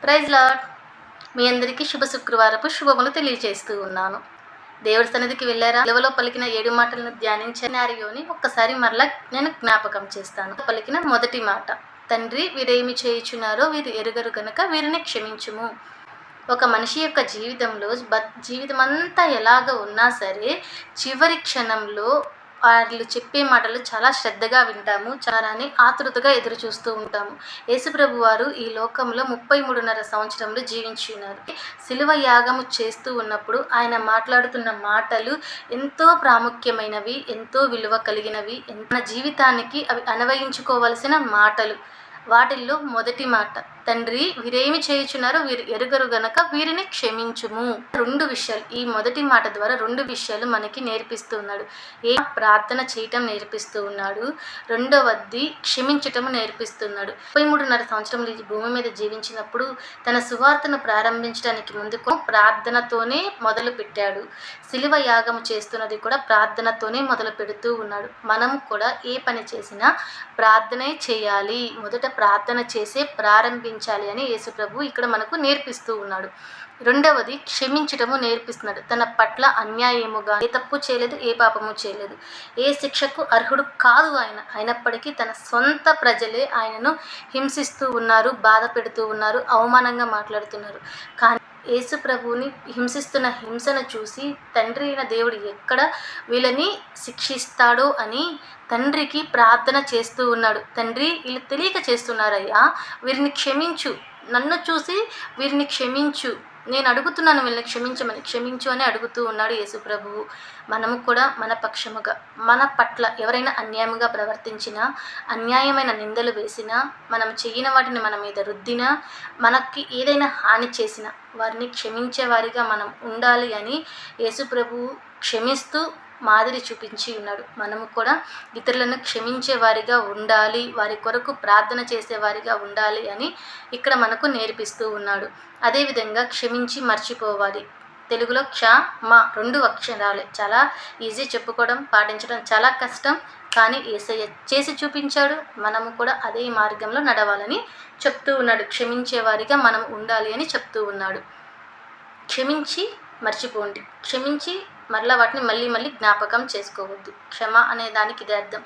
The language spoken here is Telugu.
Praise lord. మీ అందరికీ శుభ శుక్రవారపు శుభములు తెలియజేస్తూ ఉన్నాను. దేవుడి సన్నిధికి వెళ్ళారా? విలువలో పలికిన 7 మాటలను ధ్యానించనారియోని ఒక్కసారి మరలా నేను జ్ఞాపకం చేస్తాను. పలికిన మొదటి మాట, తండ్రి వీరేమి చేయుచున్నారో వీరు ఎరుగరు గనుక వీరిని క్షమించుము. ఒక మనిషి యొక్క జీవితంలో జీవితం అంతా ఎలాగ ఉన్నా సరే చివరి క్షణంలో వాళ్ళు చెప్పే మాటలు చాలా శ్రద్ధగా వింటాము, చాలా ఆతృతగా ఎదురు చూస్తూ ఉంటాము. యేసుప్రభు వారు ఈ లోకంలో 33.5 సంవత్సరంలో జీవించి ఉన్నారు. శిలువ యాగము చేస్తూ ఉన్నప్పుడు ఆయన మాట్లాడుతున్న మాటలు ఎంతో ప్రాముఖ్యమైనవి, ఎంతో విలువ కలిగినవి, మన జీవితానికి అవి అన్వయించుకోవలసిన మాటలు. వాటిల్లో మొదటి మాట, తండ్రి వీరేమి చేయుచున్నారో వీరు ఎరుగరు గనక వీరిని క్షమించుము. 2 విషయాలు, ఈ మొదటి మాట ద్వారా 2 విషయాలు మనకి నేర్పిస్తూ ఉన్నాడు. ప్రార్థన చేయటం నేర్పిస్తూ ఉన్నాడు, రెండవది క్షమించటం నేర్పిస్తున్నాడు. 33.5 సంవత్సరంలో ఈ భూమి మీద జీవించినప్పుడు తన సువార్తను ప్రారంభించడానికి ముందుకు ప్రార్థనతోనే మొదలు పెట్టాడు. శిలువ యాగం చేస్తున్నది కూడా ప్రార్థనతోనే మొదలు పెడుతూ ఉన్నాడు. మనం కూడా ఏ పని చేసినా ప్రార్థనే చేయాలి, మొదట ప్రార్థన చేసే ప్రారంభించాలి అని యేసుప్రభు ఇక్కడ మనకు నేర్పిస్తూ ఉన్నాడు. రెండవది క్షమించటము నేర్పిస్తున్నాడు. తన పట్ల అన్యాయముగా ఏ తప్పు చేయలేదు, ఏ పాపము చేయలేదు, ఏ శిక్షకు అర్హుడు కాదు ఆయన. అయినప్పటికీ తన సొంత ప్రజలే ఆయనను హింసిస్తూ ఉన్నారు, బాధ పెడుతూ ఉన్నారు, అవమానంగా మాట్లాడుతున్నారు. కానీ యేసు ప్రభువుని హింసిస్తున్న హింసను చూసి తండ్రి అయిన దేవుడు ఎక్కడ వీళ్ళని శిక్షిస్తాడో అని తండ్రికి ప్రార్థన చేస్తూ ఉన్నాడు. తండ్రి వీళ్ళు తెలియక చేస్తున్నారయ్యా, వీరిని క్షమించు, నన్ను చూసి వీరిని క్షమించు, నేను అడుగుతున్నాను వీళ్ళని క్షమించు అని అడుగుతూ ఉన్నాడు యేసు ప్రభువు. మనము కూడా మన పక్షముగా, మన పట్ల ఎవరైనా అన్యాయంగా ప్రవర్తించినా, అన్యాయమైన నిందలు వేసినా, మనం చెయ్యిన వాటిని మన మీద రుద్దినా, మనకి ఏదైనా హాని చేసినా వారిని క్షమించే వారిగా మనం ఉండాలి అని యేసు ప్రభువు క్షమిస్తూ మాదిరి చూపించి ఉన్నాడు. మనము కూడా ఇతరులను క్షమించే వారిగా ఉండాలి, వారి కొరకు ప్రార్థన చేసేవారిగా ఉండాలి అని ఇక్కడ మనకు నేర్పిస్తూ ఉన్నాడు. అదేవిధంగా క్షమించి మర్చిపోవాలి. తెలుగులో మా 2 అక్షరాలే, చాలా ఈజీ, చెప్పుకోవడం పాటించడం చాలా కష్టం. కానీ యేసయ్య చేసి చూపించాడు. మనము కూడా అదే మార్గంలో నడవాలని చెప్తూ ఉన్నాడు. క్షమించే వారిగా మనం ఉండాలి అని చెప్తూ ఉన్నాడు. క్షమించి మర్చిపోండి, క్షమించి మరలా వాటిని మళ్ళీ జ్ఞాపకం చేసుకోవద్దు. క్షమ అనే దానికి ఇదే అర్థం.